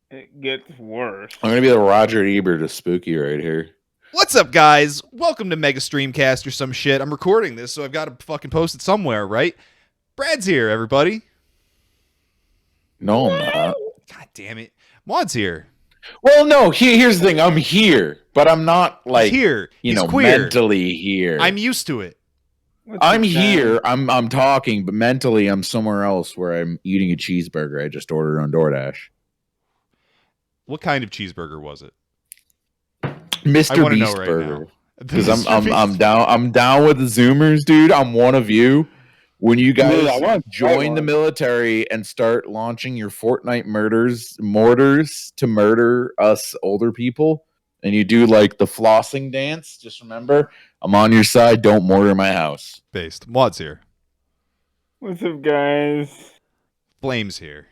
It gets worse. I'm gonna be the Roger Ebert of spooky right here. What's up, guys? Welcome to Mega Streamcast or some shit. I'm recording this, so I've got to fucking post it somewhere, right? Brad's here, everybody. No, I'm not. God damn it. Maud's here. Well, no. Here's the thing. I'm here, but I'm not like He's here. He's queer. Mentally here. I'm used to it. I'm here. I'm talking, but mentally I'm somewhere else where I'm eating a cheeseburger I just ordered on DoorDash. What kind of cheeseburger was it? Mr. Beast burger. Because I'm down with the Zoomers, dude. I'm one of you. When you guys join the military and start launching your Fortnite mortars to murder us older people, and you do like the flossing dance, just remember, I'm on your side. Don't mortar my house. Based. Maud's here. What's up, guys? Flame's here.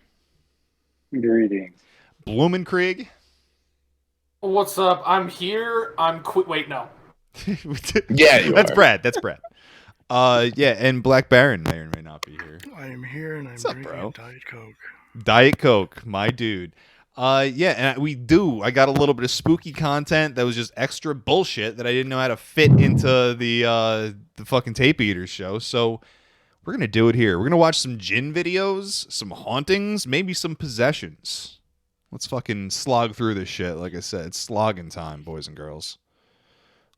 Greetings. Blumenkrieg. What's up? I'm here. Wait, no. Yeah, that's Brad. That's Brad. Yeah, and Black Baron may or may not be here. I am here and I'm drinking Diet Coke. Diet Coke, my dude. Yeah, and I got a little bit of spooky content that was just extra bullshit that I didn't know how to fit into the fucking Tape Eaters show. So we're gonna do it here. We're gonna watch some Djinn videos, some hauntings, maybe some possessions. Let's fucking slog through this shit. Like I said, it's slogging time, boys and girls.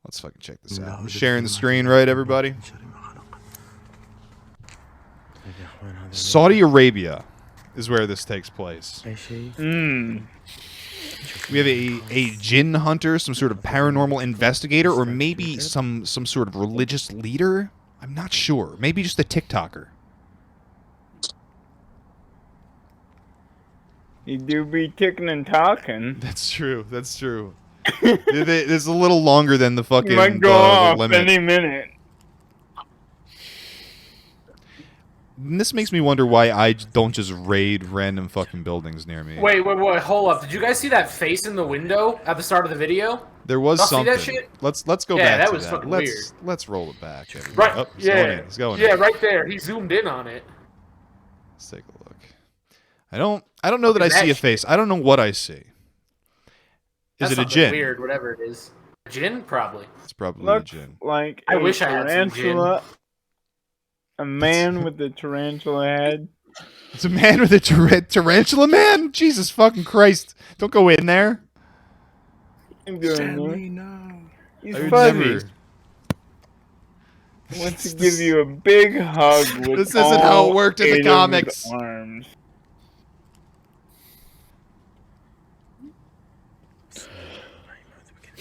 Let's fucking check this out. I'm sharing the screen, right, everybody? Saudi Arabia is where this takes place. We have a Djinn hunter, some sort of paranormal investigator, or maybe some sort of religious leader. I'm not sure. Maybe just a TikToker. You do be ticking and talking. That's true. That's true. It's a little longer than the fucking might go off any minute. And this makes me wonder why I don't just raid random fucking buildings near me. Wait, hold up. Did you guys see that face in the window at the start of the video? There was something. See that shit? Let's go back to that. Yeah, that was fucking weird. Let's roll it back. Right. Oh, he's going in. He's going in. Yeah, right there. He zoomed in on it. Let's take a look. I don't know that I see a face. I don't know what I see. Is it a Djinn? Weird, whatever it is. A Djinn, probably. It's probably Looks a Djinn. Like I wish I had some Djinn. A man with a tarantula head. It's a man with a tarantula man? Jesus fucking Christ. Don't go in there. I'm doing No. He's fuzzy. Wants to give you a big hug with This isn't how it worked in the comics. Arms.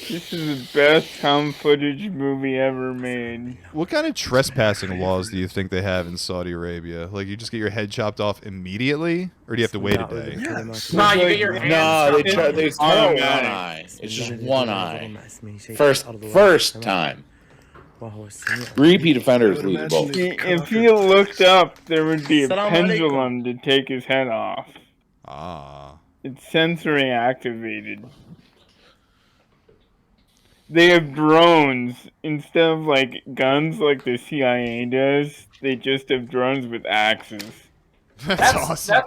This is the best found footage movie ever made. What kind of trespassing laws do you think they have in Saudi Arabia? Like, you just get your head chopped off immediately? Or do you have to wait a day? Nah, you get your hands they cut one eye. It's just one eye. First time. Repeat offenders lose both. If he looked up, there would be a pendulum to take his head off. Ah. It's sensory activated. They have drones instead of like guns like the CIA does. They just have drones with axes. That's awesome.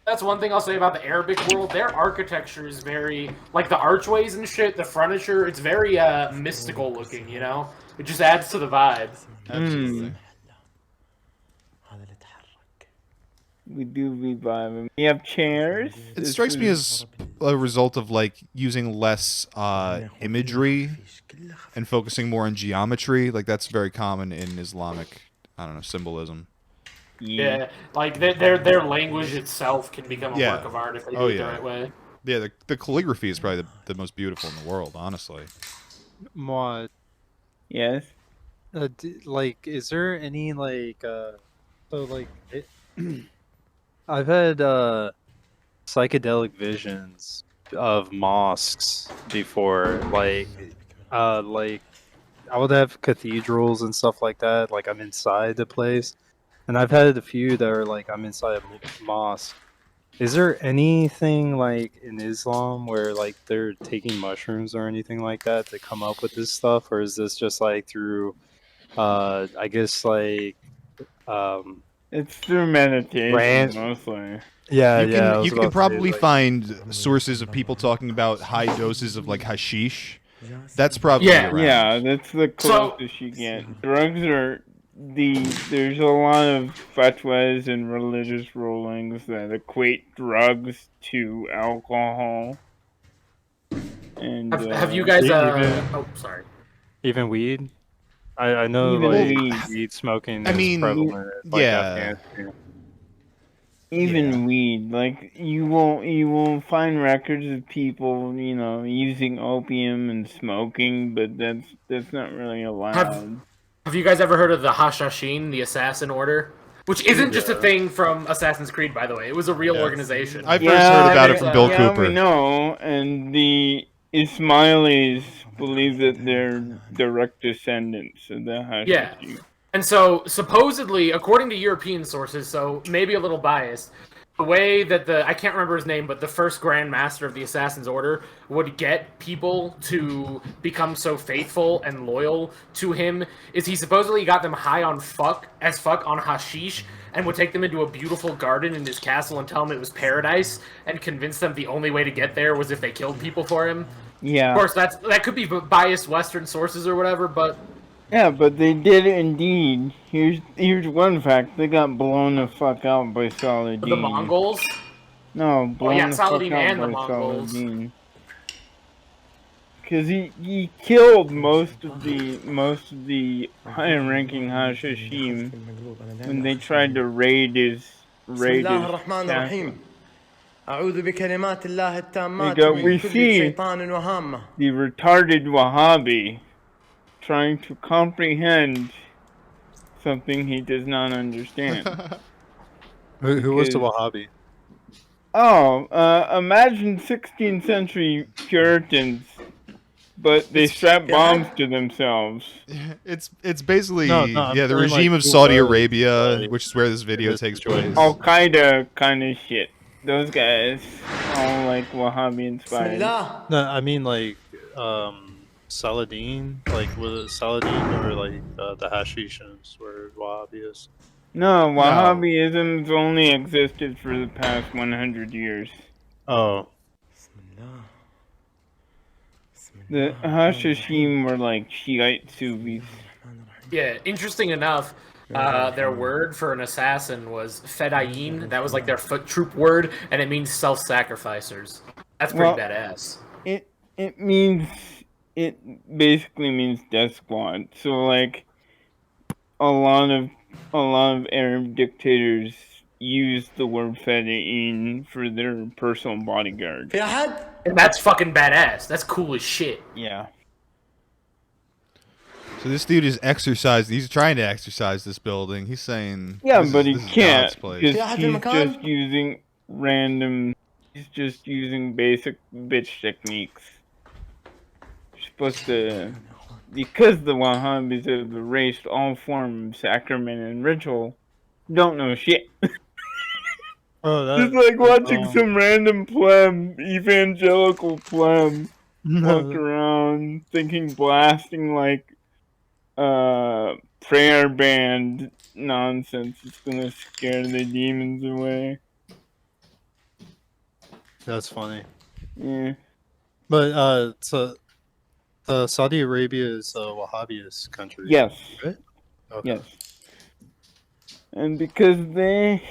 That's one thing I'll say about the Arabic world. Their architecture is very, like the archways and shit, the furniture. It's very mystical looking. You know, it just adds to the vibe. Absolutely. We do be vibing. We have chairs. It strikes me as a result of like using less imagery and focusing more on geometry. Like that's very common in Islamic, I don't know, symbolism. Yeah, like their language itself can become a work of art if they do it the right way. Yeah, the calligraphy is probably the most beautiful in the world, honestly. Maud. Yes. Like, is there any like I've had psychedelic visions of mosques before, like I would have cathedrals and stuff like that, like I'm inside the place, and I've had a few that are like I'm inside a mosque. Is there anything like in Islam where like they're taking mushrooms or anything like that to come up with this stuff, or is this just like through I guess like it's through meditation mostly. Yeah, you can probably find sources of people talking about high doses of like hashish. That's probably around. Yeah, that's the closest you get. Drugs are there's a lot of fatwas and religious rulings that equate drugs to alcohol. And have you guys oh, sorry. Even weed? I know weed smoking is prevalent in, like, Afghanistan. Even weed, like you won't find records of people, using opium and smoking, but that's not really allowed. Have you guys ever heard of the Hashashin, the Assassin Order? Which isn't just a thing from Assassin's Creed, by the way. It was a real organization. I first heard about it from Bill Cooper. We know, and the Ismailis believe that they're direct descendants of the Hashashin. Yeah. And so, supposedly, according to European sources, so maybe a little biased, the way that I can't remember his name, but the first Grand Master of the Assassin's Order would get people to become so faithful and loyal to him is he supposedly got them high on fuck on hashish and would take them into a beautiful garden in his castle and tell them it was paradise and convince them the only way to get there was if they killed people for him. Yeah. Of course, that could be biased Western sources or whatever, but... Yeah, but they did indeed. Here's one fact: they got blown the fuck out by Saladin. The Mongols? No, blown the Saladin fuck and out the by Mongols. Saladin. Because he killed most of the high-ranking Hashashim when they tried to raid his castle. We see the retarded Wahhabi trying to comprehend something he does not understand. Who was the Wahhabi? Oh, imagine 16th century Puritans, but they strap bombs to themselves. It's basically the regime of Saudi Arabia, which is where this video takes place. Al-Qaeda kind of shit. Those guys all like Wahhabi inspired. No, I mean like Saladin, like was it Saladin or like the Hashishans were Wahhabis? No, Wahhabism's only existed for the past 100 years. Oh. The Hashashim were like Shiite Sufis. Yeah, interesting enough, their word for an assassin was Fedayeen. That was like their foot troop word, and it means self-sacrificers. That's pretty badass. It basically means death squad. So like a lot of Arab dictators use the word Fedayeen for their personal bodyguard. And that's fucking badass. That's cool as shit. Yeah. So this dude is exercising. He's trying to exercise this building. He's saying, yeah, but he can't because he's just using basic bitch techniques. You're supposed to, because the Wahhabis have erased all form of sacrament and ritual, don't know shit. It's like watching some random evangelical pleb walk around thinking blasting like prayer band nonsense is gonna scare the demons away. That's funny. Yeah. But so Saudi Arabia is a Wahhabist country. Yes. Right? Okay. Yes. And because they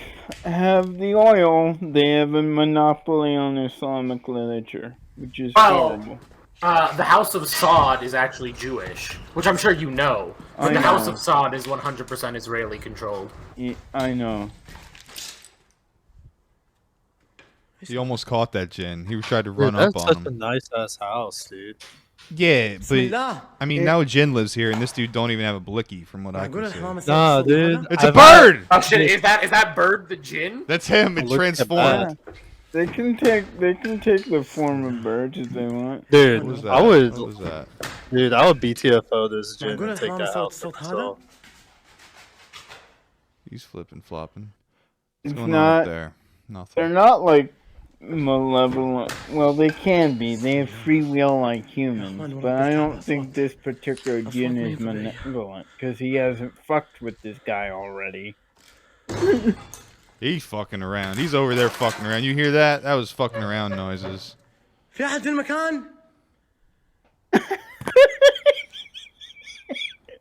have the oil, they have a monopoly on Islamic literature, which is horrible. The House of Saud is actually Jewish, which I'm sure you know. But the House of Saud is 100% Israeli controlled. I know. He almost caught that Djinn. He tried to run up on him. That's such a nice ass house, dude. Yeah, but I mean, now Djinn lives here, and this dude don't even have a blicky, from what I can see. Nah, dude, it's a bird. Oh shit! Is that bird the Djinn? That's him. It transformed. They can take the form of birds if they want. Dude, What was that? I would. What was that? Dude, I would BTFO this Djinn and take that house for myself. He's flipping, flopping. What's going on up there? Nothing. They're not like malevolent. Well, they can be. They have free will like humans, but I don't think this particular Djinn is malevolent because he hasn't fucked with this guy already. He's fucking around. He's over there fucking around. You hear that? That was fucking around noises. في أحد في المكان؟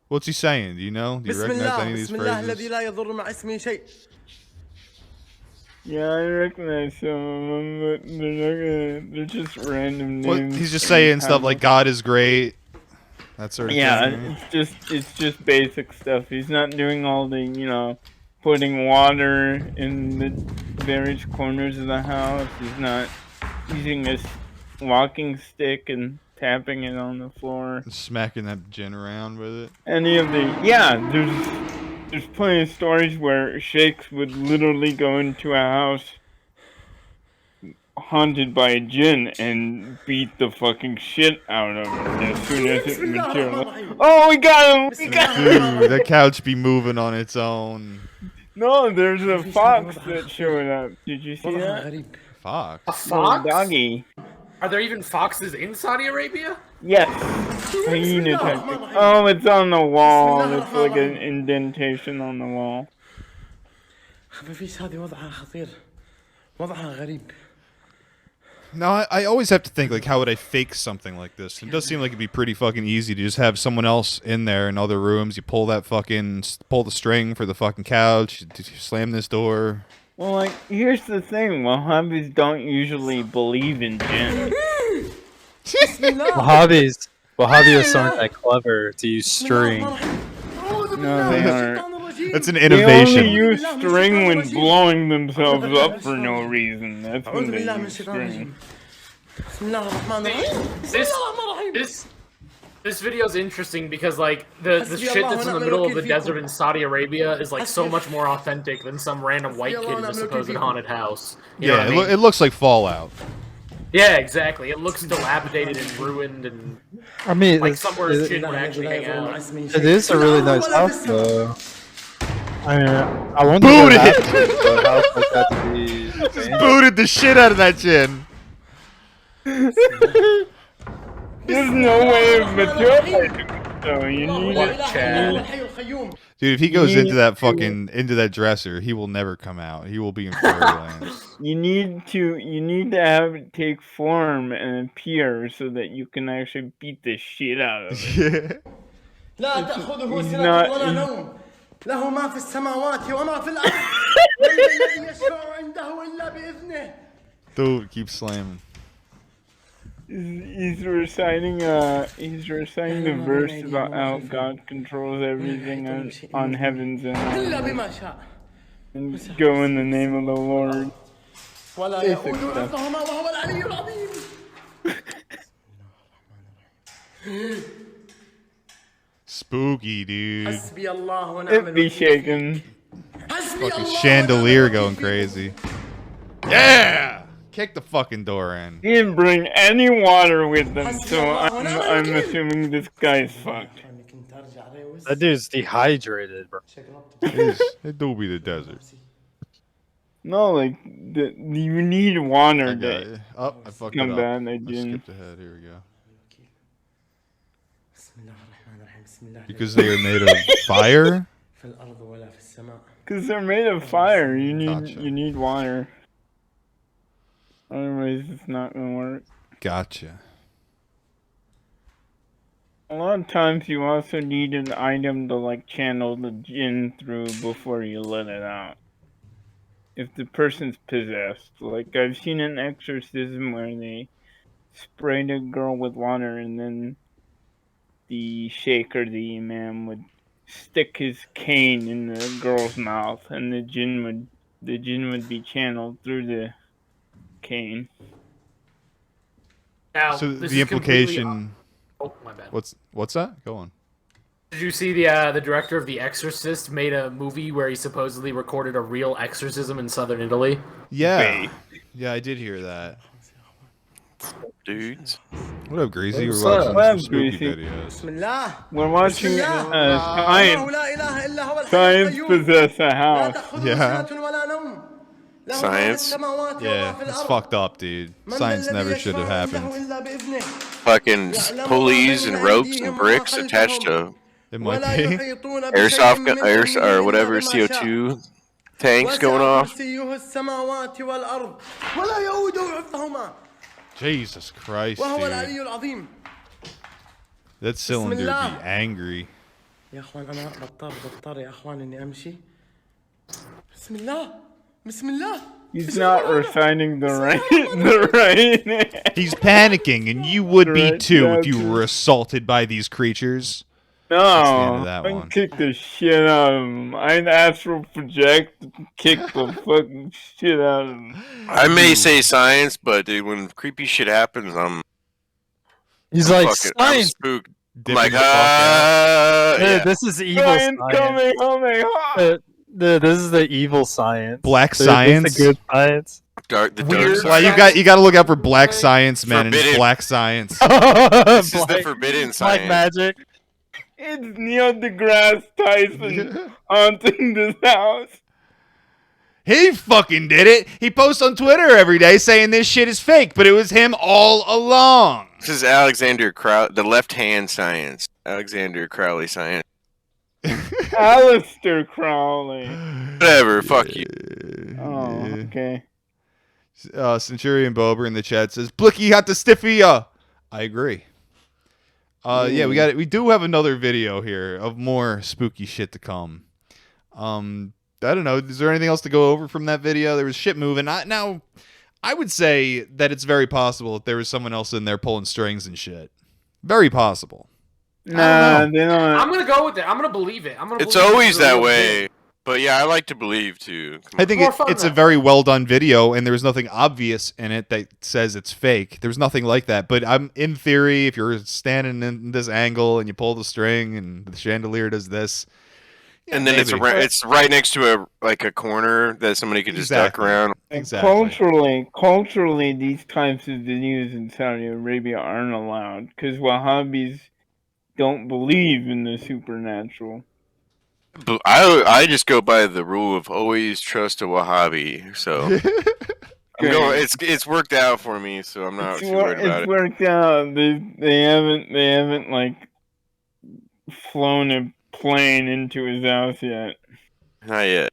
What's he saying? Do you know? Do you recognize any of these بسم الله الذي phrases? لا يضر مع اسمه شيء. Yeah, I recognize some of them, but they're just random names. Well, he's just saying stuff like God is great. That sort of thing. It's just basic stuff. He's not doing all the, putting water in the various corners of the house. He's not using this walking stick and tapping it on the floor. Smacking that Djinn around with it. Any of there's plenty of stories where sheikhs would literally go into a house haunted by a Djinn and beat the fucking shit out of it as soon as it materialized. Oh, we got him! We got him! Dude, that couch be moving on its own. No, there's a fox that showed up. Did you see that? Fox? A fox? Doggy. Are there even foxes in Saudi Arabia? Yes. Hyena type thing. Oh, it's on the wall. It's like an indentation on the wall. خفيفيش هذه وضعها خطير. وضعها غريب. No, I always have to think, like, how would I fake something like this? It does seem like it'd be pretty fucking easy to just have someone else in there in other rooms. You pull the string for the fucking couch, you slam this door. Well, like, here's the thing. Wahhabis don't usually believe in Djinn. Wahhabis aren't that clever to use string. No, they aren't. That's an They innovation. only use string when blowing themselves up for no reason. That's when they use string. This video is interesting because like the shit that's in the middle of the desert in Saudi Arabia is like so much more authentic than some random white kid in a supposed haunted house. You know what I mean? It looks like Fallout. Yeah, exactly. It looks dilapidated and ruined and I mean, like somewhere Djinn would actually hang out. it is a really nice house, though. I mean, I wonder Boot what it! happened for a house like that to be abandoned. Booted the shit out of that Djinn. There's no way of materializing it, though. You need it, Chad. Dude, if he goes into that dresser, he will never come out. He will be in fairyland. You need to have it take form and appear so that you can actually beat the shit out of it. لا تأخذه He's سنة not- ولا نوم. له ما في السماوات وما في الأرض. الذي يشفع عنده إلا بإذنه. Dude, keep slamming. He's reciting the verse about how God controls everything on heavens and إلا earth, بما شاء. and go in the name of the Lord. ولا يؤود حفظهما وهو العلي العظيم. Spooky, dude. حسبي الله ونعم It be shaking. حسبي Fucking الله chandelier ونعم going الوكيل. crazy. Yeah! Kick the fucking door in. He didn't bring any water with them, so I'm assuming this guy's fucked. That dude's dehydrated, bro. It do be the desert. No, like you need water I got to it. Oh, I fucked it come up. back. I I didn't. skipped ahead. Here we go. بسم الله الرحمن الرحيم. بسم الله Because they are made of fire? في الأرض ولا في السماء. Cause they're made of fire. You Gotcha. need water. Otherwise, it's not gonna work. Gotcha. A lot of times, you also need an item to like channel the Djinn through before you let it out. If the person's possessed, like I've seen an exorcism where they sprayed a girl with water and then the sheikh or the imam would stick his cane in the girl's mouth and the Djinn would be channeled through the cane. Now, So this the is completely implication. Oh, my bad. What's that? Go on. Did you see the director of The Exorcist made a movie where he supposedly recorded a real exorcism in southern Italy? Yeah. Yeah, I did hear that. Dudes. What up, Greasy? What's We're up? watching some What's up, spooky Greasy? videos. بسم الله. We're watching الله science لا إله إلا هو الحي science القيوم. possess a لا house. تأخذه Yeah. سنة ولا نوم. له ما في Science? السماوات وما Yeah, في it's الأرض. fucked up, dude. من Science الذي never should have يشفع عنده happened. إلا بإذنه. Fucking يعلم ما pulleys بين and ropes أيديهم and وما bricks attached خلفهم. to It might ولا be. يحيطون بشيء airsoft من gun, علمه or إلا whatever بما شاء. CO2 tanks going off. Jesus Christ, dude. That cylinder be angry. يا اخوان انا بضطر يا اخوان اني امشي. بسم الله بسم الله. He's not reciting the right. He's panicking, and you would be too if you were assaulted by these creatures. No, I'd kick the shit out of him. I'd astral project, kick the fucking shit out of him. I may say science, but dude, when creepy shit happens, He's I'm like, fucking, science! I'm spooked. Dipping Like, the fuck out. Dude, yeah. this is evil Science science. coming, Dude, this is the evil science. Black Dude, science? This is the good science. The dark side. Well, you got to look out for black science, man, and Forbidden. black science. This is the forbidden science. Black magic. It's Neil deGrasse Tyson haunting this house. He fucking did it. He posts on Twitter every day saying this shit is fake, but it was him all along. This is Alexander Crowley, the left-hand science. Alexander Crowley science. Alistair Crowley. Whatever, fuck you. Oh, okay. Centurion Bober in the chat says, Blicky had to stiffy ya. I agree. Yeah, we do have another video here of more spooky shit to come. I don't know. Is there anything else to go over from that video? There was shit moving. Now, I would say that it's very possible that there was someone else in there pulling strings and shit. Very possible. Nah, they don't. I'm gonna go with it. I'm gonna believe it. It's always that way. But yeah, I like to believe too. I think it's a very well done video, and there was nothing obvious in it that says it's fake. There's nothing like that. But in theory, if you're standing in this angle and you pull the string and the chandelier does this, yeah, and then it's right next to a corner that somebody could just duck around. Exactly. Culturally, these types of videos in Saudi Arabia aren't allowed because Wahhabis don't believe in the supernatural. But I just go by the rule of always trust a Wahhabi. So I'm going. It's worked out for me, so I'm not too worried about it. It's worked out. They haven't like flown a plane into his house yet. Not yet.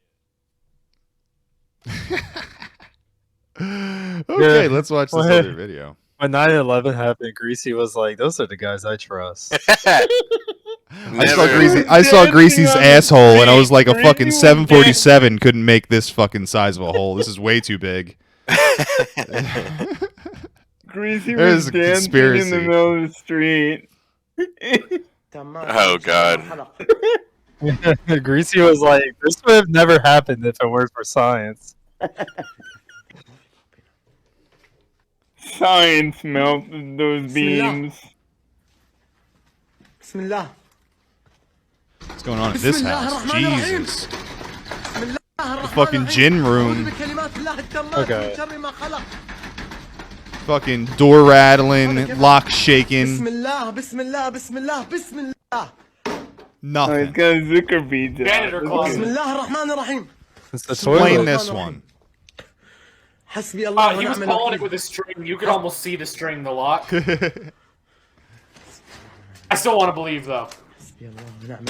Okay, let's watch this other video. When 9/11 happened, Greasy was like, "Those are the guys I trust." I saw Greasy's asshole, and I was like, a fucking 747 couldn't make this fucking size of a hole. This is way too big. Greasy There's was a dancing conspiracy. in the middle of the street. Oh god. Greasy was like, "This would have never happened if it weren't for science." Science melted those beams. Bismillah. What's going on in this house? Jesus. The fucking Djinn room. Okay. Fucking door rattling, lock shaking. Bismillah, Bismillah, Bismillah, Bismillah. Nothing. Oh, he's got a Zucker beads Janitor out. closet. Bismillah ar-Rahman ar-Rahim. It's the Explain toilet. this one. Hasbi Allah wa He was ni'mal pulling it wakeel. with a string. You could almost see the string, the lock. I still want to believe, though. Hasbi Allah wa ni'mal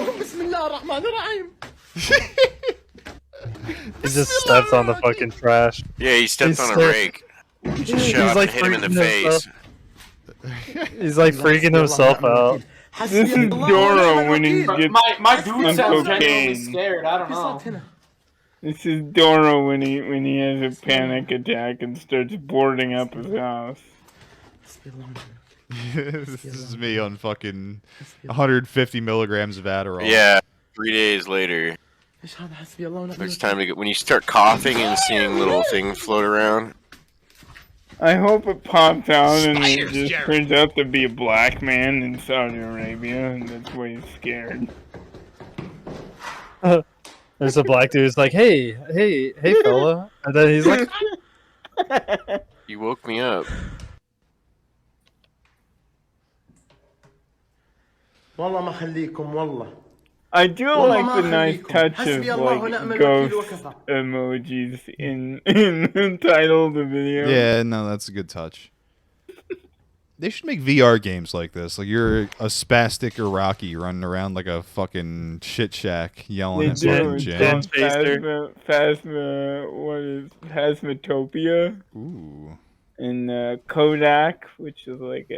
wakeel. Bismillah ar-Rahman ar-Rahim. He just stepped on the fucking trash. Yeah, he stepped He's on a so- rake. Just shot him like and hit him in the freaking face. He's like freaking himself out. This is Dora when he gets My dude on sounds genuinely cocaine. scared. I don't know. This is Dora when he has a panic attack and starts boarding up his house. This is me on fucking 150 milligrams of Adderall. Yeah, 3 days later. It's time to get when you start coughing and seeing little things float around. I hope it pops out and it just turns out to be a black man in Saudi Arabia, and that's why he's scared. There's a black dude who's like, hey, fella. And then he's like, You woke me up. والله ما خليكم والله. I do like the nice touch of حسبي الله ونعم like الوكيل ghost وكفى. emojis in the title of the video. Yeah, no, that's a good touch. They should make VR games like this. Like you're a spastic Iraqi running around like a fucking shit shack yelling at fucking Djinn. Phasmatopia. Ooh. And Kodak, which is like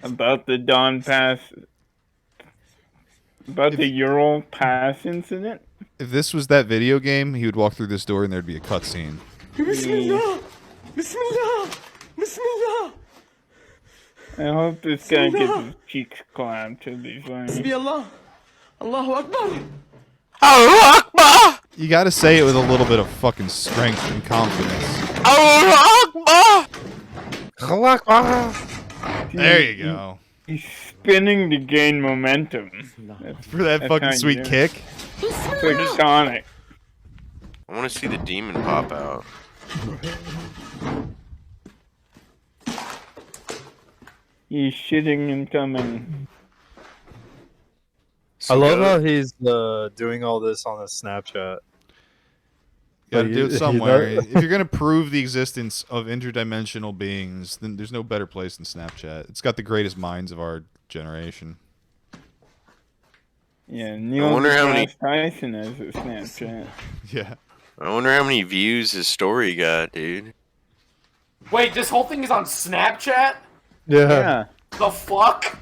about the Ural Pass incident. If this was that video game, he would walk through this door and there'd be a cutscene. Bismillah! Bismillah! Bismillah! I hope this guy gets his cheeks clamped to these lines. Bismillah! Allahu Akbar! Allahu Akbar! You gotta say it with a little bit of fucking strength and confidence. Allahu Akbar! There you go. He's spinning to gain momentum. For that fucking sweet kick. It's like Sonic. I want to see the demon pop out. He's shitting and coming. I love how he's doing all this on his Snapchat. You gotta do it somewhere. If you're gonna prove the existence of interdimensional beings, then there's no better place than Snapchat. It's got the greatest minds of our generation. Yeah, Neil deGrasse Tyson has a Snapchat. Yeah. I wonder how many views his story got, dude. Wait, this whole thing is on Snapchat? Yeah. The fuck?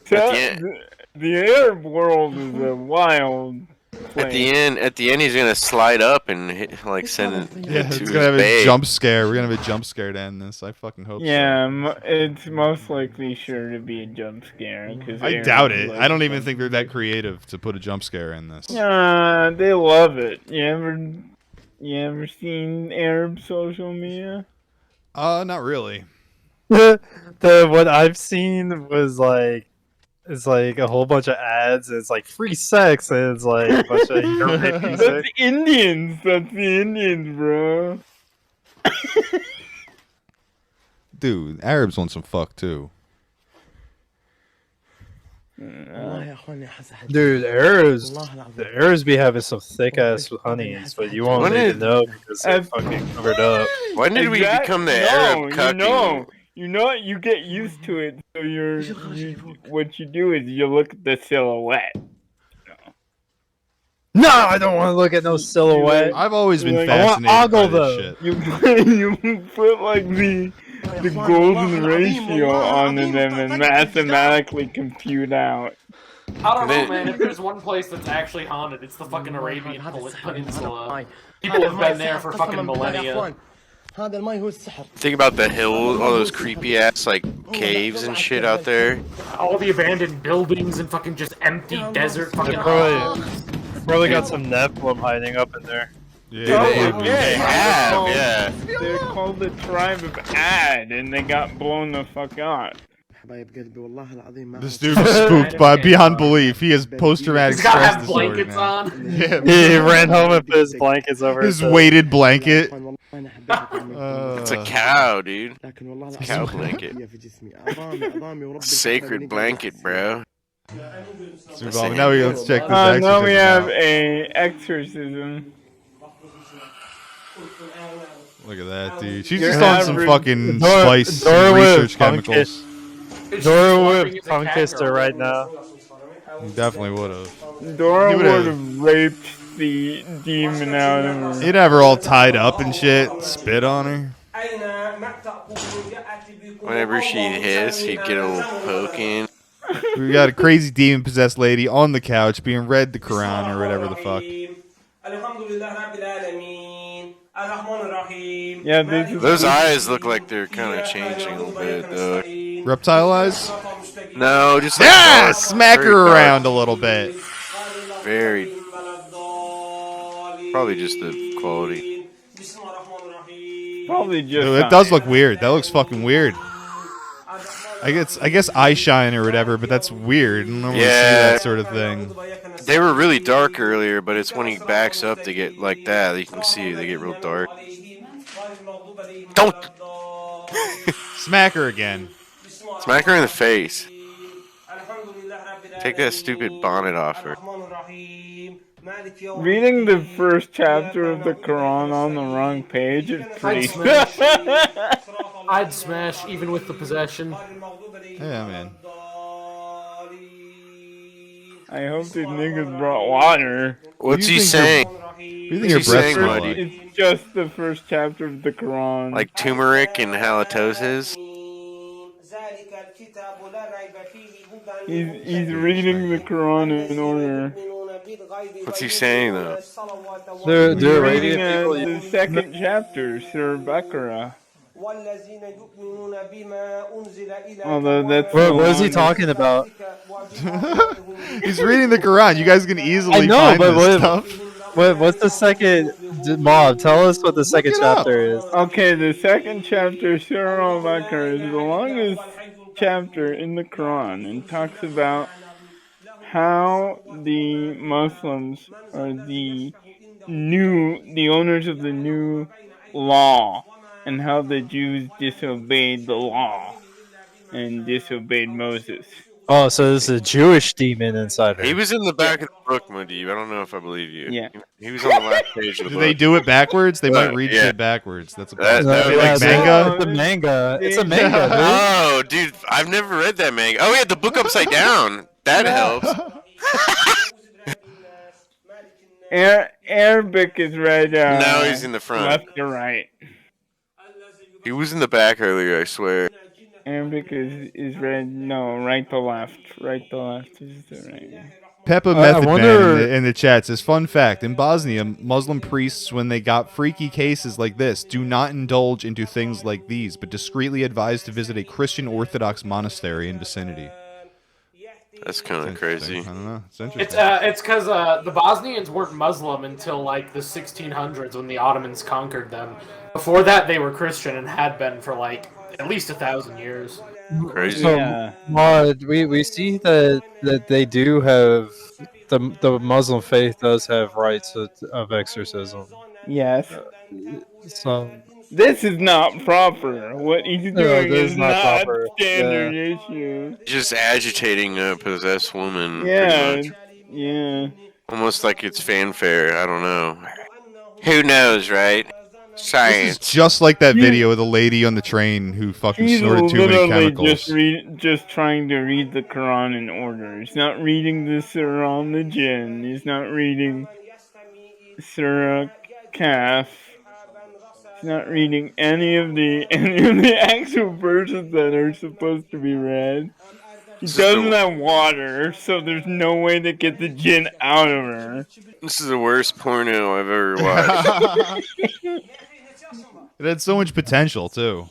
The Arab world is a wild place. At the end, he's gonna slide up and hit, like send it to it's his gonna have babe. a jump scare. We're gonna have a jump scare to end this. I fucking hope so. Yeah, it's most likely sure to be a jump scare. I doubt it. I don't even think they're that creative to put a jump scare in this. Yeah, they love it. You ever seen Arab social media? Not really. What I've seen was like, it's like a whole bunch of ads. And it's like free sex, and it's like a bunch of music. That's Indians. That's the Indians, bro. Dude, Arabs want some fuck too. Dude, the Arabs be having some thick ass honeys, but you won't even know because they're fucking covered up. When did we become the Arab cucking? You get used to it. So what you do is you look at the silhouette. No, I don't want to look at no silhouette. I've always been Like, fascinated by this shit. You put like the golden ratio onto them and mathematically compute out. I don't know, man. If there's one place that's actually haunted, it's the fucking Arabian Peninsula. People have been there for fucking millennia. Think about the hills, all those creepy ass like caves and shit out there. All the abandoned buildings and fucking just empty desert fucking. Probably got some Nephilim hiding up in there. Yeah, They have, yeah. They're called the tribe of Ad, and they got blown the fuck out. This dude is spooked by beyond belief. He has post-traumatic He's gotta stress have disorder. blankets on. Yeah, He ran home and put his blankets over his head. weighted blanket. It's a cow, dude. It's a cow blanket. Sacred blanket, bro. Now let's check this exorcism now we have out. a exorcism. Look at that, dude. She's just on some fucking spice Dora research would chemicals. Dora would tongue kissed her right now. He definitely would have. Dora would have raped the demon out of her. He'd have her all tied up and shit, spit on her. Whenever she'd hiss, he'd get a little poke in. We got a crazy demon-possessed lady on the couch being read the Quran or whatever the fuck. Yeah, those eyes look like they're kind of changing a little bit, though. Reptile eyes? No, just like dark, smack her very around dark. a little bit. Very. Probably just the quality. Probably just. Dude, it does look weird. That looks fucking weird. I guess eye shine or whatever, but that's weird. I don't normally see that sort of thing. They were really dark earlier, but it's when he backs up to get like that. You can see they get real dark. Don't smack her again. Smack her in the face. Take that stupid bonnet off her. Reading the first chapter of the Quran on the wrong page is pretty. I'd smash even with the possession. Yeah, man. I hope these niggas brought water. What's he saying? What do you think your breath's smell like? It's just the first chapter of the Quran. Like turmeric and halitosis? He's reading the Quran in order. What's he saying though? They're reading the second chapter, Surah Baqarah. Although that's what is he talking about? He's reading the Quran. You guys can easily I know, find but this stuff. What's the second? Mob, tell us what the second chapter is. Okay, the second chapter, Surah Al-Baqarah, is the longest chapter in the Quran and talks about how the Muslims are the owners of the new law, and how the Jews disobeyed the law and disobeyed Moses. Oh, so there's a Jewish demon inside her. He was in the back of the book, Moody. I don't know if I believe you. Yeah. He was on the last page of the Do book. they do it backwards? They might read shit backwards. That's a problem. Like manga? It's a manga. It's a manga, dude. Oh, dude, I've never read that manga. Oh, yeah, the book upside down. That helps. Arabic is read. Now he's in the front. Left to right. He was in the back earlier, I swear. Arabic is read. No, right to left. Right to left is the right. Peppa Method Man in the chat says, fun fact, in Bosnia, Muslim priests, when they got freaky cases like this, do not indulge into things like these, but discreetly advise to visit a Christian Orthodox monastery in vicinity. That's kind of crazy. I don't know. It's interesting. It's because the Bosnians weren't Muslim until like the 1600s when the Ottomans conquered them. Before that, they were Christian and had been for like at least 1,000 years. Crazy. So, we see that they do have the Muslim faith does have rites of exorcism. Yes. So this is not proper. What he's doing is not proper. Standard issue. Just agitating a possessed woman. Yeah. Yeah. Almost like it's fanfare. I don't know. Who knows, right? Science. This is just like that video of the lady on the train who fucking snorted too many chemicals. Just trying to read the Quran in order. He's not reading the Surah on the Djinn. He's not reading Surah Kaf. He's not reading any of the actual verses that are supposed to be read. He doesn't have water, so there's no way to get the Djinn out of her. This is the worst porno I've ever watched. It had so much potential, too.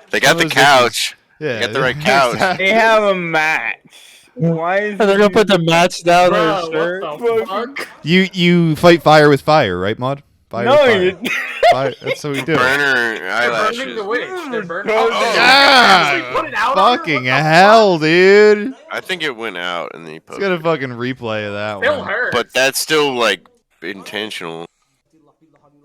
They got the couch. Yeah, they got the right couch. They have a match. Why is they're gonna put the match down their shirt? What the fuck? You fight fire with fire, right, Mod? Fire no, with fire. Fire. That's what we do. Burner eyelashes. They're burning the witch. They're burning. Yeah! Put it out Fucking hell, dude. I think it went out and then he Let's posted. get a fucking replay of that Still one. hurts. But that's still like intentional.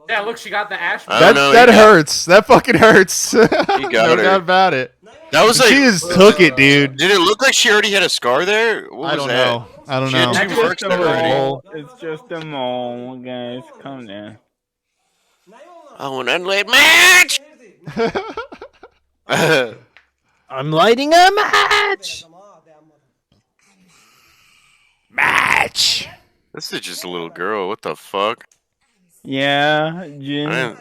Yeah, look, she got the ash. That hurts. That fucking hurts. He got no her. doubt about it. That was like she just took it, dude. Did it look like she already had a scar there? What I was don't that? know. I don't She had know. two marks there already. It's just a mole, guys. Calm down. Oh, an unlit match! I'm lighting a match. Match. This is just a little girl. What the fuck? Yeah, Djinn. I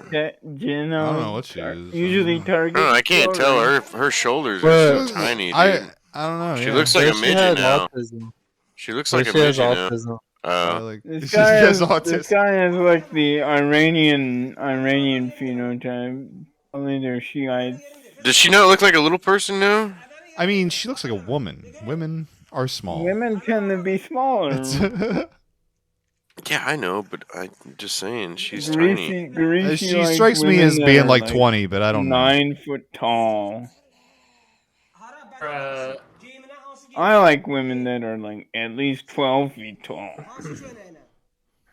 don't know what she is. Usually target. I can't tell. Her shoulders are so tiny, dude. I don't know. She yeah. looks like a midget now. Autism. She looks like a midget now. Autism. Like, This she guy, has this guy has like the Iranian phenotype. Only they're Shiites. Does she not look like a little person now? I mean, she looks like a woman. Women are small. Women tend to be smaller. Yeah, I know, but I'm just saying she's tiny. She strikes me as being like 20, but I don't know. 9 foot tall. I like women that are like at least 12 feet tall.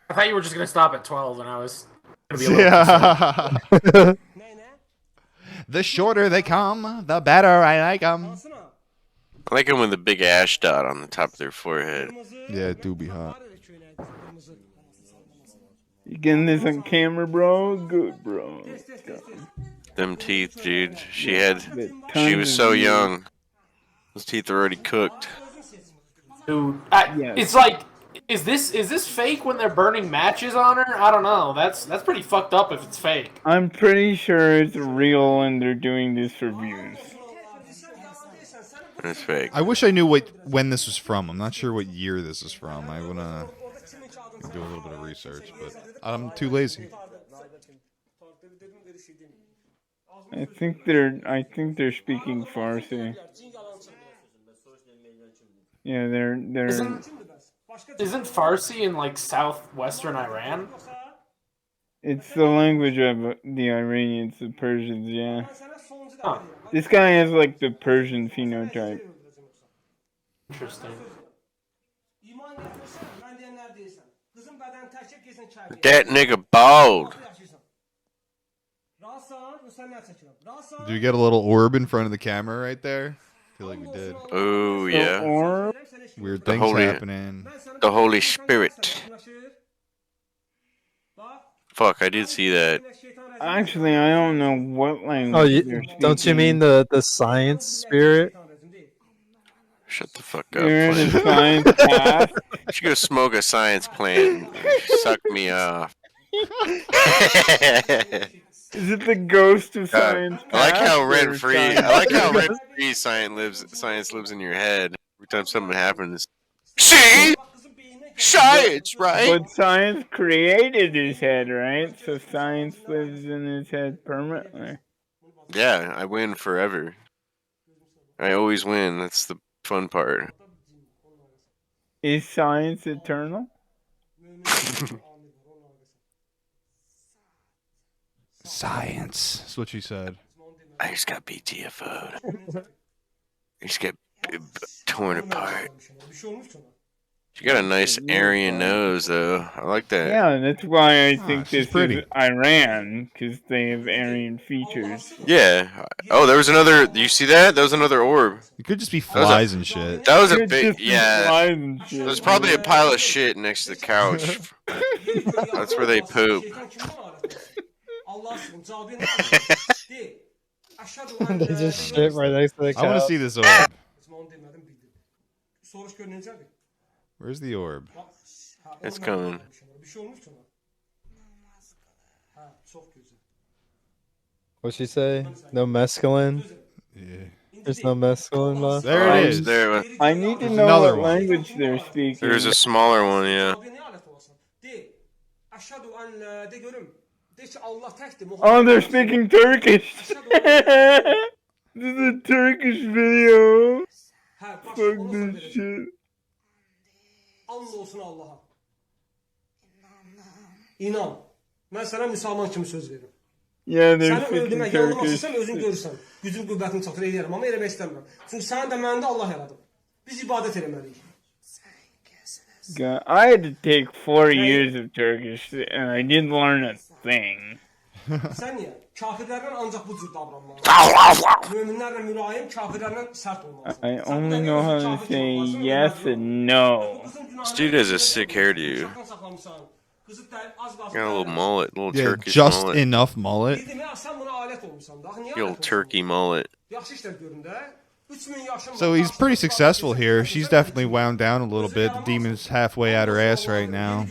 I thought you were just gonna stop at 12, and I was gonna be a Yeah. The shorter they come, the better I like them. I like them with a big ash dot on the top of their forehead. Yeah, it do be hot. You getting this on camera, bro? Good, bro. Them teeth, dude. She Tons was of so views. young. Those teeth are already cooked. Dude, Yes. it's like, is this fake when they're burning matches on her? I don't know. That's pretty fucked up if it's fake. I'm pretty sure it's real and they're doing this for views. It's fake. I wish I knew when this was from. I'm not sure what year this is from. I wanna do a little bit of research, but I'm too lazy. I think they're speaking Farsi. Yeah, they're Isn't Farsi in like southwestern Iran? it's the language of the Iranians, the Persians, yeah. Huh. This guy has like the Persian phenotype. Interesting. That nigga bald. Do you get a little orb in front of the camera right there? I feel like we did. Oh yeah. Or Weird The things holy- happening. The Holy Spirit. Fuck, I did see that. actually, I don't know what language. Oh, they're don't you speaking. mean the science spirit? Shut the fuck up. They're in a Plant. science path. You should go smoke a science plant. And suck me off. Is it the ghost of science? I like how past or rent free. science- I like how rent free science lives in your head. Every time something happens. See, science, right? But science created his head, right? So science lives in his head permanently. Yeah, I win forever. I always win. That's the fun part. Is science eternal? Science. That's what she said. I just got BTFO'd. I just got torn apart. She got a nice Aryan nose, though. I like that. Yeah, that's why I think she's this pretty. is Iran, because they have Aryan features. Yeah. Oh, there was another. Do you see that? That was another orb. It could just be was a- flies and shit. That was a Could big. just be Yeah. flies and shit. There's probably a pile of shit next to the couch. That's where they poop. They just shit right next to the I want to couch. see this orb. Where's the orb? It's coming. What'd she say? No mescaline? Yeah. There's no mescaline left? There it is. There. I need to There's know another what one. language they're speaking. There's a smaller one, yeah. Oh, they're speaking Turkish. This is a Turkish video. Fuck this shit. İnan. Ben sana Müslüman kimi söz veririm. Yeah, they're Səni speaking öldürmək yolunu Turkish. açırsan özün görürsən. Gücüm qüvvətim çatır eləyərəm, amma eləmək istəmirəm. Çünki səni də məni də Allah yaradıb. Biz ibadət eləməliyik. God, I had to take 4 years of Turkish, and I didn't learn a thing. Sən niyə? Kafirlərlə ancaq bu cür davranmalısan. Möminlərlə mülayim, kafirlərlə sərt olmalısan. I only know how to say yes and no. This dude has a sick hairdo. Got a little mullet, little Yeah, Turkish just mullet. enough mullet. Sən buna alət olmusan da. Niyə The old turkey mullet. Yaxşı işlər görün də. 3000 yaşım So he's pretty successful here. She's definitely wound down a little bit. The demon's halfway out her ass right now.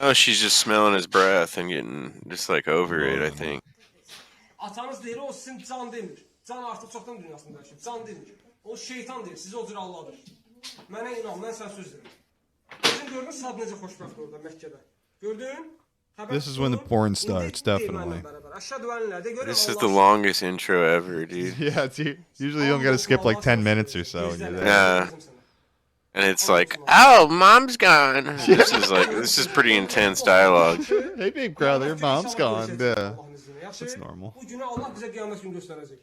Oh, she's just smelling his breath and getting just like over it, I think. Atanız deyir, o sizin can demir. Can artıq çoxdan dünyasında yaşayır. Can demir. O şeytan deyir, sizi o cür Allah'dır. Mənə inan, mən sən söz deyirəm. Özün gördün, sad necə xoşbəxt orada Məkkədə. Gördün? This is when the porn starts, definitely. This is the longest intro ever, dude. Yeah, dude. Usually you don't gotta skip like 10 minutes or so when you're there. Yeah. And it's like, oh, mom's gone. This is pretty intense dialogue. Hey, babe, brother, mom's gone. Yeah, that's normal. Bu günü Allah bizə qiyamət günü göstərəcək.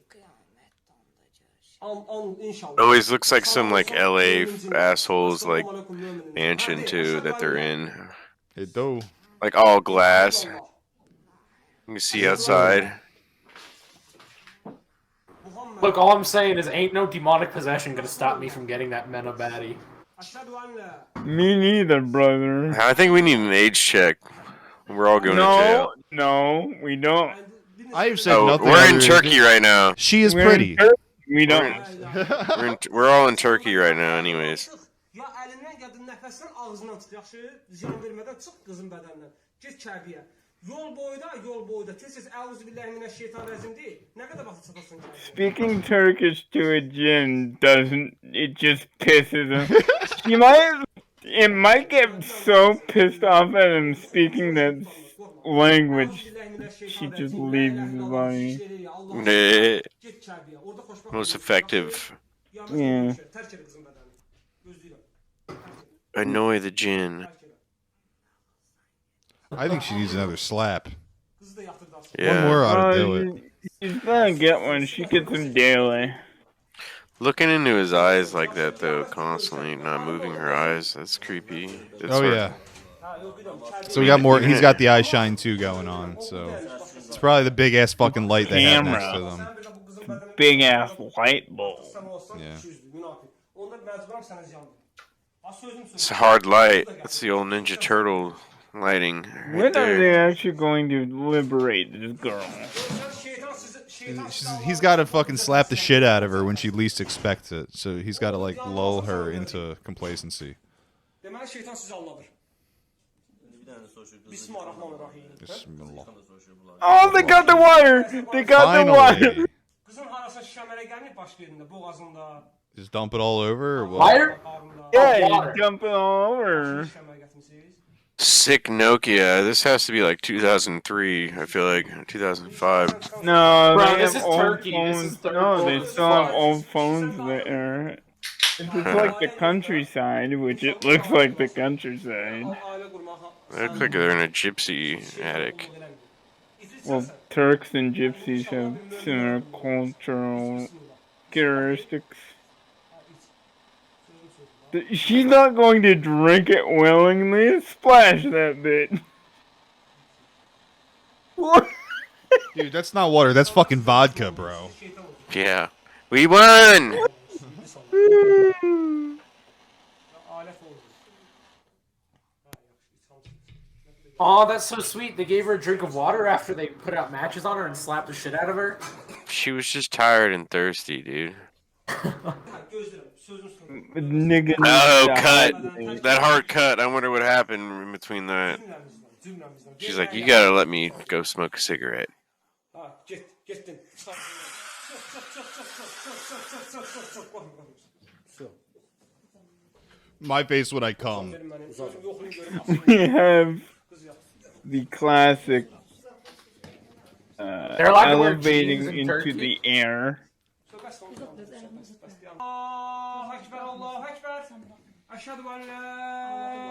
İnşallah. Always looks like some like LA assholes like mansion too that they're in. Hey, do. Like all glass. You can see outside. Look, all I'm saying is ain't no demonic possession gonna stop me from getting that Mena baddie. Me neither, brother. I think we need an age check. We're all going to jail. No, we don't. I've said nothing. We're in Turkey right now. She is pretty. We don't. We're all in Turkey right now, anyways. Ya əlindən ya da nəfəsdən ağzından çıx. Yaxşı, ziyan vermədən çıx qızın bədəndən. Get Kəbəyə. Yol boyda tez-tez əuzubillahiminəşşeytanirracim deyil. Nə qədər vaxt çıxasın Kəbəyə? Speaking Turkish to a Djinn doesn't. It just pisses him. It might get so pissed off at him speaking that language, she just leaves his body. Most effective. Yeah. Annoy the Djinn. I think she needs another slap. Yeah. One more ought to do it. She's gonna get one. She gets them daily. Looking into his eyes like that, though, constantly, not moving her eyes, that's creepy. Yeah. So we got more. He's got the eye shine too going on. So it's probably the big ass fucking light they have next to them. Big ass light bulb. Yeah. It's a hard light. That's the old Ninja Turtle lighting. When are they actually going to liberate this girl? He's got to fucking slap the shit out of her when she least expects it. So he's got to like lull her into complacency. Oh, they got the wire! They got the wire! Just dump it all over or what? Wire? Yeah, you dump it all over. Sick Nokia. This has to be like 2003. I feel like 2005. No, Bro, they this have is old Turkey. This phones. is third No, world they as still have fuck. old phones there. It's just like the countryside, which it looks like the countryside. They look like they're in a gypsy attic. Well, Turks and gypsies have similar cultural characteristics. She's not going to drink it willingly. Splash that bit. Dude, that's not water. That's fucking vodka, bro. Yeah. We won! Oh, that's so sweet. They gave her a drink of water after they put out matches on her and slapped the shit out of her. She was just tired and thirsty, dude. Nigga. Oh, cut. That hard cut. I wonder what happened in between that. She's like, you gotta let me go smoke a cigarette. My face when I come. We have the classic They're allowed to wear elevating jeans in into Turkey? the air.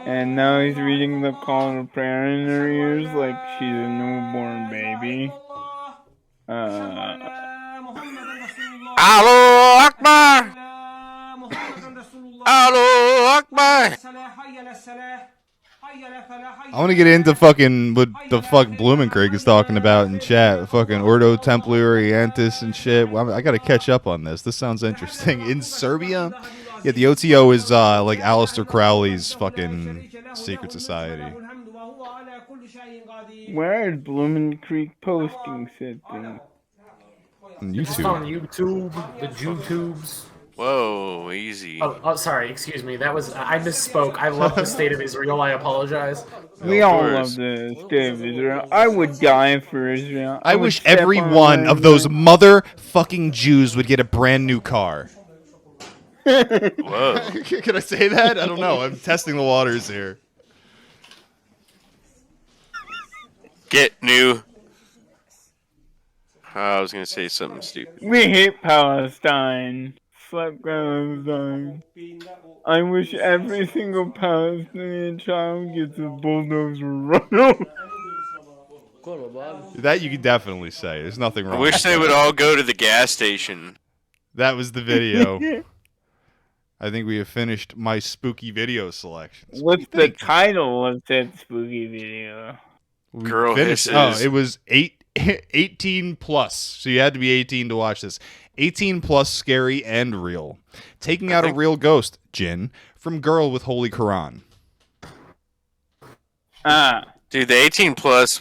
And now he's reading the call to prayer in her ears like she's a newborn baby. Allahu Akbar! Allahu Akbar! I want to get into fucking what the fuck Blumenkrieg is talking about in chat. Fucking Ordo Templi Orientis and shit. Well, I got to catch up on this. This sounds interesting. In Serbia? Yeah, the OTO is like Aleister Crowley's fucking secret society. Where is Blumenkrieg posting said thing? On Just YouTube. on YouTube, the YouTubes. Whoa, easy. Oh, sorry, excuse me. That was I misspoke. I love the state of Israel. I apologize. We all love the state of Israel. I would die for Israel. I would wish step every on one my of those leg. motherfucking Jews would get a brand new car. Whoa. Can I say that? I don't know. I'm testing the waters here. Get new. I was gonna say something stupid. We hate Palestine. Fuck Palestine. I wish every single Palestinian child gets a bulldozer run over. That you could definitely say. There's nothing wrong. I wish with they that. would all go to the gas station. That was the video. I think we have finished my spooky video selections. What's the title of that spooky video? We Girl finished. hisses. Oh, it was 18 plus. So you had to be 18 to watch this. 18 plus, scary and real. Taking out a real ghost, Djinn, From Girl with Holy Quran. Dude, the 18 plus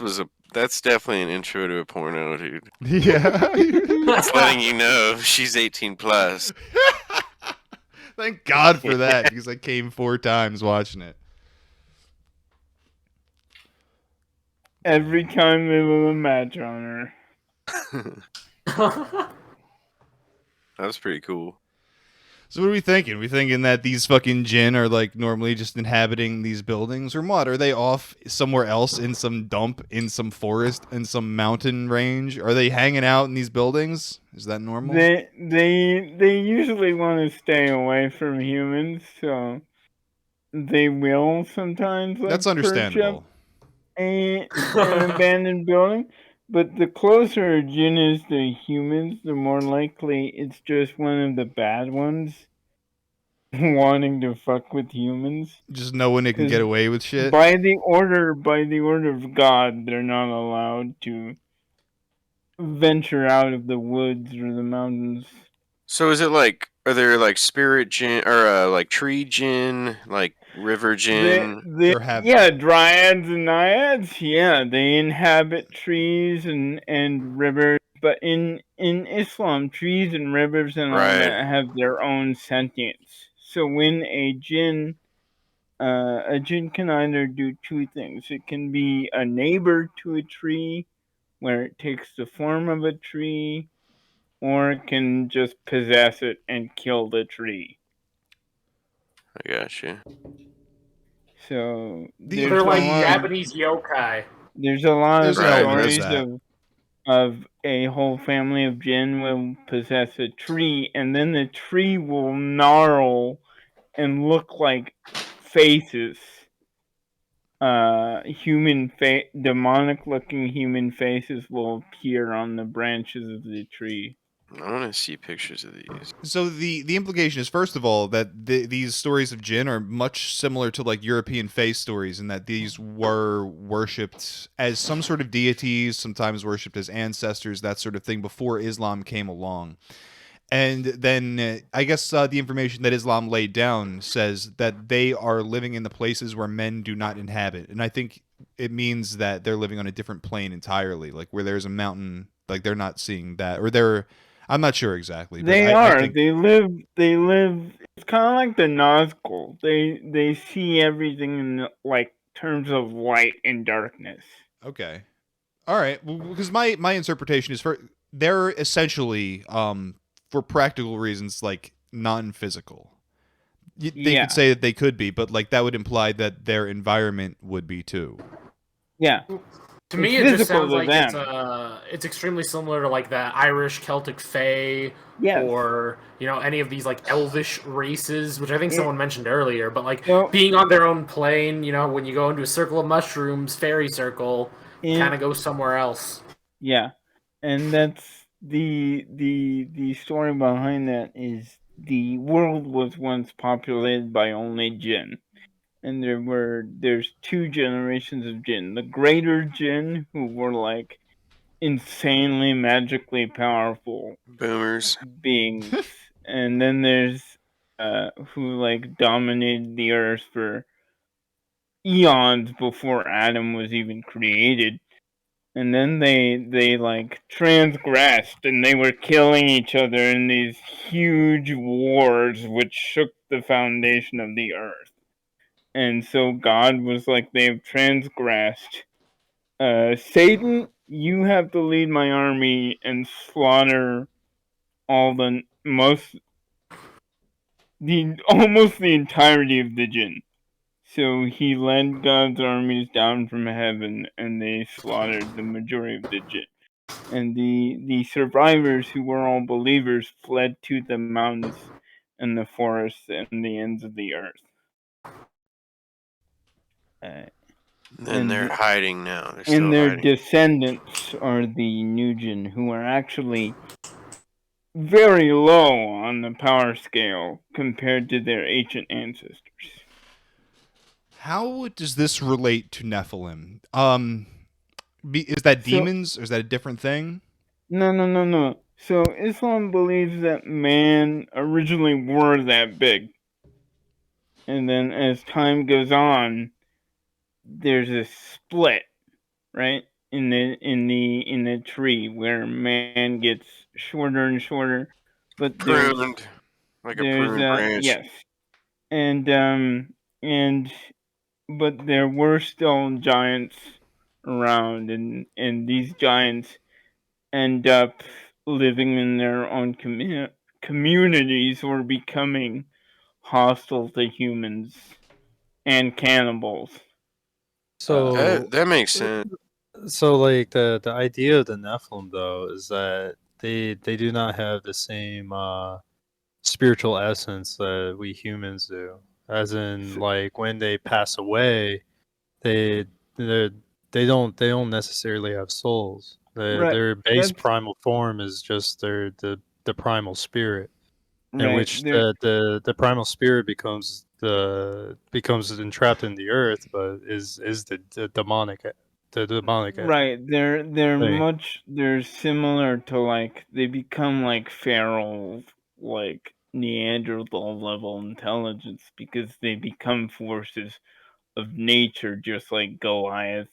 that's definitely an intro to a porno, dude. Yeah. It's letting you know she's 18 plus. Thank God for that, because I came 4 times watching it. Every time they will a match on her. That was pretty cool. So what are we thinking? We thinking that these fucking Djinn are like normally just inhabiting these buildings, or what? Are they off somewhere else in some dump, in some forest, in some mountain range? Are they hanging out in these buildings? Is that normal? They usually want to stay away from humans, so they will sometimes like That's understandable. Perch up an abandoned building. But the closer a Djinn is to humans, the more likely it's just one of the bad ones wanting to fuck with humans. Just knowing it can get away with shit. By the order of God, they're not allowed to venture out of the woods or the mountains. So is it like, are there like spirit Djinn or like tree Djinn, like river Djinn? Yeah, dryads and naiads. Yeah, they inhabit trees and rivers. But in Islam, trees and rivers and all that have their own sentience. So when a Djinn can either do 2 things. It can be a neighbor to a tree, where it takes the form of a tree, or it can just possess it and kill the tree. I gotcha. So they're like Japanese yokai. There's a lot of stories of a whole family of Djinn will possess a tree, and then the tree will gnarl and look like faces. Demonic looking human faces will appear on the branches of the tree. I want to see pictures of these. So the implication is, first of all, that these stories of Djinn are much similar to like European fae stories, in that these were worshipped as some sort of deities, sometimes worshipped as ancestors, that sort of thing, before Islam came along. And then I guess the information that Islam laid down says that they are living in the places where men do not inhabit. And I think it means that they're living on a different plane entirely, like where there's a mountain, like they're not seeing that, or they're, I'm not sure exactly. But I think they live, it's kind of like the Nazgul. They see everything in like terms of light and darkness. Okay. All right. Well, because my interpretation is they're essentially, for practical reasons, like non-physical. They could say that they could be, but like that would imply that their environment would be too. Yeah. To me, it just sounds like it's extremely similar to like the Irish Celtic Fae, or any of these like elvish races, which I think someone mentioned earlier. But like being on their own plane, when you go into a circle of mushrooms, fairy circle, kind of go somewhere else. Yeah, and that's the story behind that is the world was once populated by only Djinn. And there's 2 generations of Djinn. The greater Djinn, who were like insanely magically powerful boomers beings, and then there's who like dominated the earth for eons before Adam was even created. And then they like transgressed, and they were killing each other in these huge wars which shook the foundation of the earth. And so God was like, they've transgressed. Satan, you have to lead my army and slaughter almost the entirety of the Djinn. So he led God's armies down from heaven, and they slaughtered the majority of the Djinn. And the survivors, who were all believers, fled to the mountains and the forests and the ends of the earth. And they're hiding now. Their descendants are the New Djinn, who are actually very low on the power scale compared to their ancient ancestors. How does this relate to Nephilim? Is that demons, or is that a different thing? No. So Islam believes that man originally were that big. and then as time goes on, there's a split, right, in the tree where man gets shorter and shorter, but Pruned, like a pruned branch. yes, and but there were still giants around, and these giants end up living in their own communities or becoming hostile to humans and cannibals. So That makes sense. So like the idea of the Nephilim though is that they do not have the same spiritual essence that we humans do. As in like when they pass away, they they they don't necessarily have souls. Right. Their base That's primal form is just the primal spirit, in right. which the primal spirit becomes entrapped in the earth, but is the demonic Right. thing. They're similar to, like, they become like feral, like Neanderthal level intelligence because they become forces of nature, just like Goliath,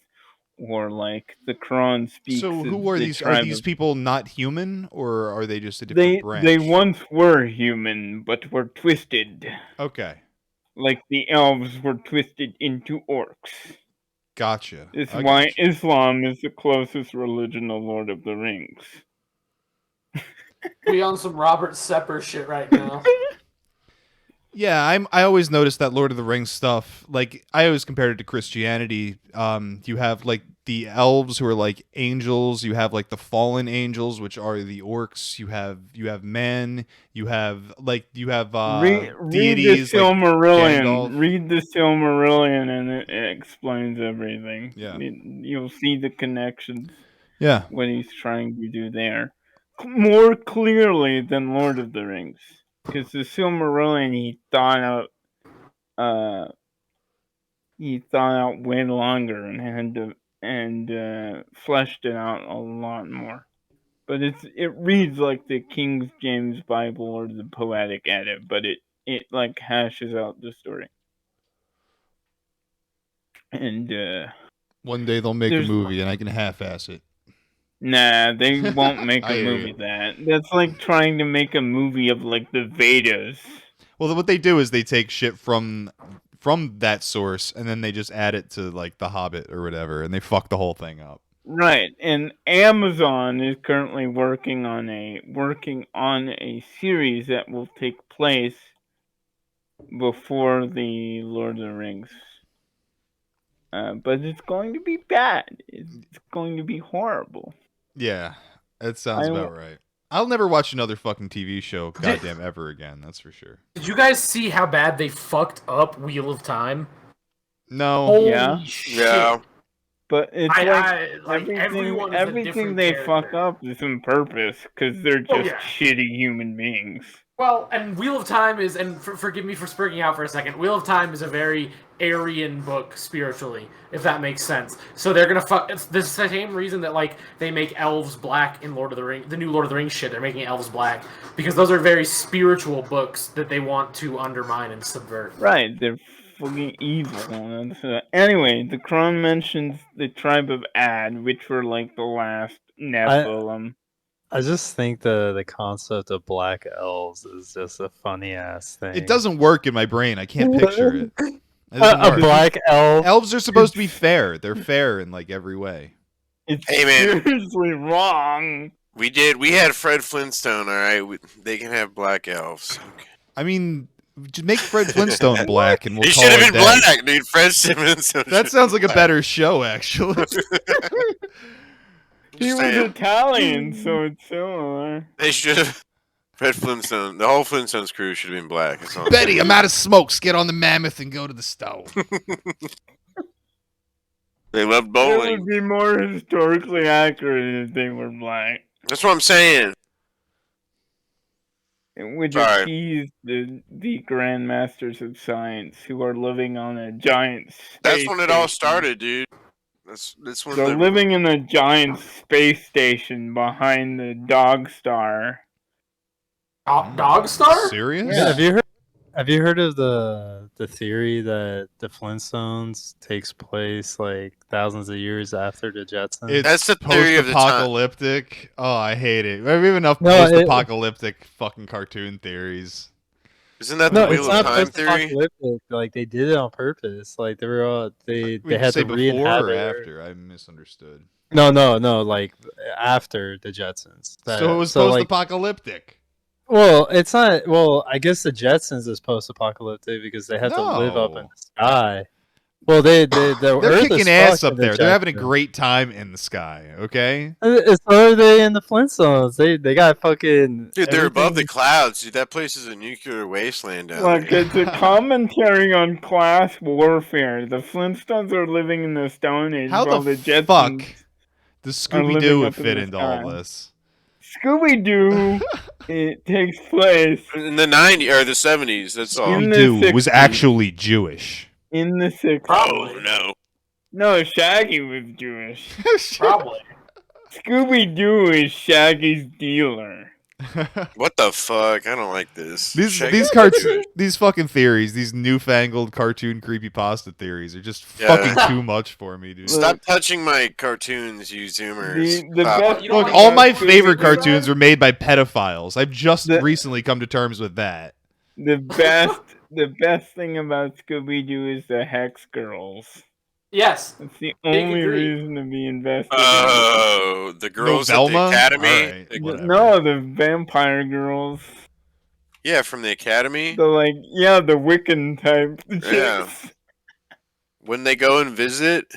or like the Quran speaks So of who are the these? Are tribe these of. people not human, or are they just a different They branch? once were human, but were twisted, Okay, like the elves were twisted into orcs. gotcha. It's I why gotcha. Islam is the closest religion to Lord of the Rings. We on some Robert Sepper shit right now. Yeah, I always noticed that Lord of the Rings stuff. Like I always compared it to Christianity. You have like the elves who are like angels. You have like the fallen angels, which are the orcs. You have men. You have Read the deities like Gandalf. Silmarillion. Read the Silmarillion, and it explains everything. Yeah, You'll see the connections. yeah. What he's trying to do there more clearly than Lord of the Rings, because the Silmarillion he thought out way longer and had to fleshed it out a lot more. But it reads like the King James Bible or the Poetic Edda, but it like hashes out the story. And One day they'll make a there's movie, and I can half-ass it. nah, they won't make I a hear movie you. that. That's like trying to make a movie of like the Vedas. Well, what they do is they take shit from that source, and then they just add it to like The Hobbit or whatever, and they fuck the whole thing up. Right, and Amazon is currently working on a series that will take place before the Lord of the Rings. But it's going to be bad. It's going to be horrible. Yeah, that sounds I about right. I'll never watch another fucking TV show, goddamn, ever again. That's for sure. Did you guys see how bad they fucked up Wheel of Time? No. Holy shit. Yeah. But it's everyone is a everything different they character. fuck up is on purpose because they're just shitty human beings. Well, and Wheel of Time is, and forgive me for springing out for a second, Wheel of Time is a very Aryan book spiritually, if that makes sense. So they're gonna fuck. It's the same reason that like they make elves black in Lord of the Rings, the new Lord of the Rings shit. They're making elves black because those are very spiritual books that they want to undermine and subvert. Right, they're fucking evil. Anyway, the Quran mentions the tribe of Ad, which were like the last Nephilim. I just think the concept of black elves is just a funny ass thing. It doesn't work in my brain. I can't picture it. A black elf. Elves are supposed to be fair. They're fair in like every way. It's Hey, man. seriously wrong. We had Fred Flintstone, all right? They can have black elves. Okay. I mean, just make Fred Flintstone black, and we'll He call should have it been that. black, dude. Fred Flintstone. That sounds like a better show, actually. He was Italian, so it's similar. They should have. Fred Flintstone. The whole Flintstones crew should have been black. Betty, I'm out of smokes. Get on the mammoth and go to the stove. They loved It bowling. would be more historically accurate if they were black. That's what I'm saying. It would Sorry. appease the grandmasters of science who are living on a giant space That's when it all station. started, dude. That's when They're living in a giant space station behind the Dog Star. Dog Star? Serious? Yeah. Have you heard of the theory that the Flintstones takes place like thousands of years after the Jetsons? That's the theory of the time. Post-apocalyptic. Oh, I hate it. We have enough No, post-apocalyptic fucking cartoon theories. Isn't that the Wheel of Time theory? Post-apocalyptic. Like they did it on purpose. Like they were all they had say to before re-inhabit. or after? I misunderstood. No. Like after the Jetsons. So it was post-apocalyptic. Well, it's not. Well, I guess the Jetsons is post-apocalyptic because they had to live up in the sky. Well, they're kicking ass up there. They're having a great time in the sky. Okay. So are they in the Flintstones? They got fucking. Dude, they're above the clouds. Dude, that place is a nuclear wasteland down Look, there. it's a commentary on class warfare. The Flintstones are living in the Stone Age. How while the Jetsons fuck does Scooby-Doo fit in into all this? Scooby-Doo, it takes place in the 90s or the 70s. That's all. Scooby-Doo was actually Jewish. In the 60s. Oh, no. No, Shaggy was Jewish. Probably. Scooby-Doo is Shaggy's dealer. What the fuck? I don't like this. These fucking theories, these newfangled cartoon creepypasta theories are just fucking too much for me, dude. Stop touching my cartoons, you zoomers. Look, all my favorite cartoons were made by pedophiles. I've just recently come to terms with that. The best thing about Scooby-Doo is the Hex Girls. Yes. It's the only reason to be invested. Oh, the girls at the academy? Right. No, the vampire girls. Yeah, from the academy? The the Wiccan type. Yeah. When they go and visit?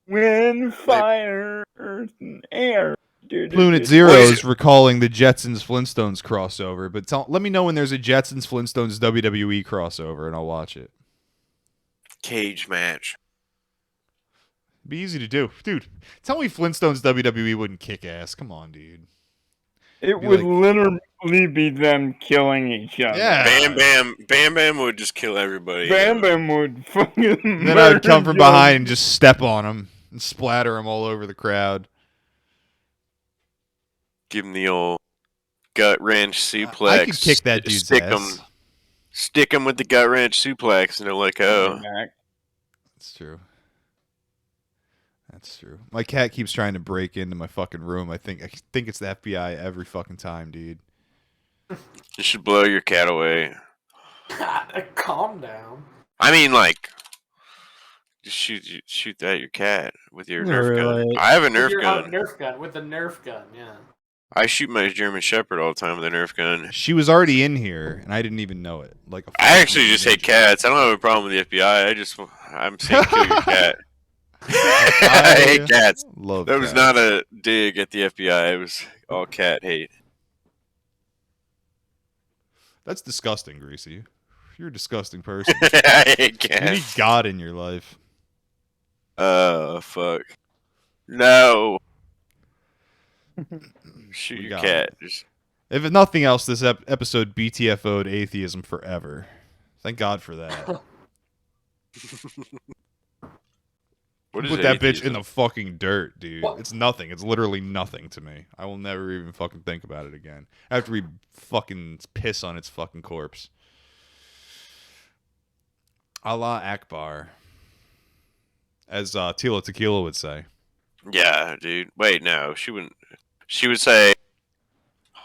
Wind, fire, earth, and air. Lunet Zero is recalling the Jetsons Flintstones crossover, but let me know when there's a Jetsons Flintstones WWE crossover and I'll watch it. Cage match. Be easy to do. Dude, tell me Flintstones WWE wouldn't kick ass. Come on, dude. It would literally be them killing each other. Yeah. Bam Bam would just kill everybody. Bam Bam would fucking Then I would come from behind and just step on him and splatter him all over the crowd. Give him the old gut wrench suplex. I could kick that dude's ass. Stick him with the gut wrench suplex and they're like, oh. That's true. That's true. My cat keeps trying to break into my fucking room. I think it's the FBI every fucking time, dude. You should blow your cat away. Calm down. I mean, like, just shoot at your cat with your Nerf gun. I have a Nerf gun. With a Nerf gun, yeah. I shoot my German Shepherd all the time with a Nerf gun. She was already in here, and I didn't even know it. I actually just hate cats. I don't have a problem with the FBI. I'm saying kill your cat. I hate cats. That was not a dig at the FBI. It was all cat hate. That's disgusting, Greasy. You're a disgusting person. I hate cats. You need God in your life. Fuck. No. Shoot your cat. If nothing else, this episode BTFO'd atheism forever. Thank God for that. Put that bitch in the fucking dirt, dude. What? It's nothing. It's literally nothing to me. I will never even fucking think about it again. After we fucking piss on its fucking corpse. Allah Akbar. As Tila Tequila would say. Yeah, dude. Wait, no. She wouldn't. She would say,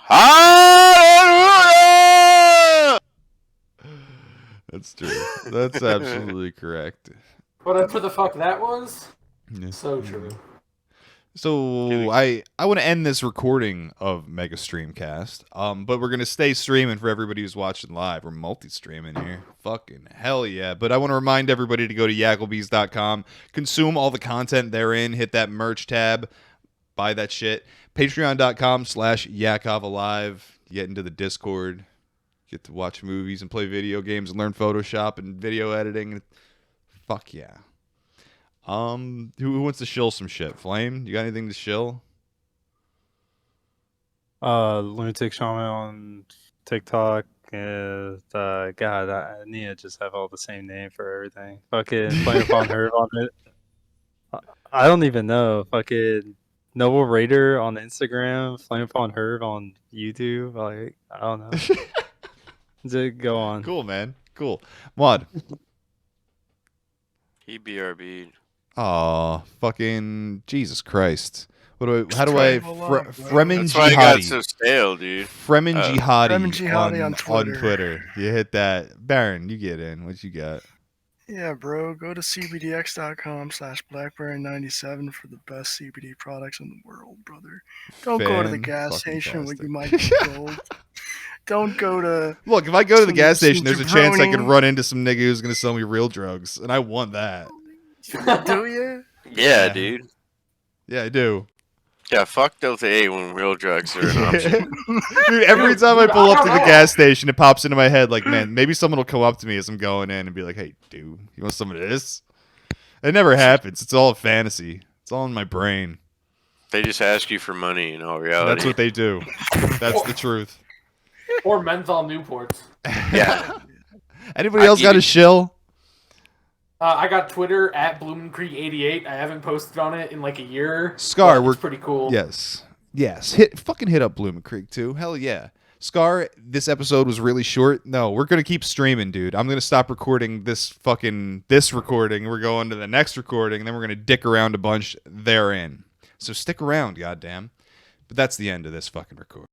Hallelujah! That's true. That's absolutely correct. Whatever the fuck that was? Yeah. So true. So I want to end this recording of Mega Streamcast, but we're gonna stay streaming for everybody who's watching live. We're multi-streaming here, fucking hell yeah! But I want to remind everybody to go to yakovalive.com, consume all the content therein, hit that merch tab, buy that shit. Patreon.com/yakovalive. Get into the Discord, get to watch movies and play video games and learn Photoshop and video editing. Fuck yeah. Who wants to shill some shit? Flame, you got anything to shill? Lunatic Shaman on TikTok. God, I need to just have all the same name for everything. Fucking Flame Upon Herb on it. I don't even know. Fucking Noble Raider on Instagram. Flame Upon Herb on YouTube. Like, I don't know. Just go on. Cool, man. Cool. Mod. He BRB. Aw, fucking Jesus Christ. How do I Fremen That's why I got Jihadi. so stale, dude. Fremen Jihadi, Fremen Jihadi on Twitter. You hit that. Baron, you get in. What you got? Yeah, bro. Go to cbdx.com/blackberry97 for the best CBD products in the world, brother. Don't go to the gas station where you might get killed. Don't go to... Look, if I go to the gas station, there's a chance I could run into some nigga who's going to sell me real drugs, and I want that. Do you? Yeah, dude. Yeah, I do. Yeah, fuck Delta 8 when real drugs are an option. Dude, every time I pull up to the gas station, it pops into my head like, man, maybe someone will come up to me as I'm going in and be like, hey, dude, you want some of this? It never happens. It's all a fantasy. It's all in my brain. They just ask you for money in all reality. That's what they do. That's the truth. Or menthol Newports. Yeah. Anybody else got a shill? I got Twitter at BlumenCreek88. I haven't posted on it in like a year. Scar, it's pretty cool. Yes. Fucking hit up Blooming Creek too. Hell yeah. Scar, this episode was really short. No, we're gonna keep streaming, dude. I'm gonna stop recording this recording. We're going to the next recording, and then we're gonna dick around a bunch therein. So stick around, goddamn. But that's the end of this fucking record.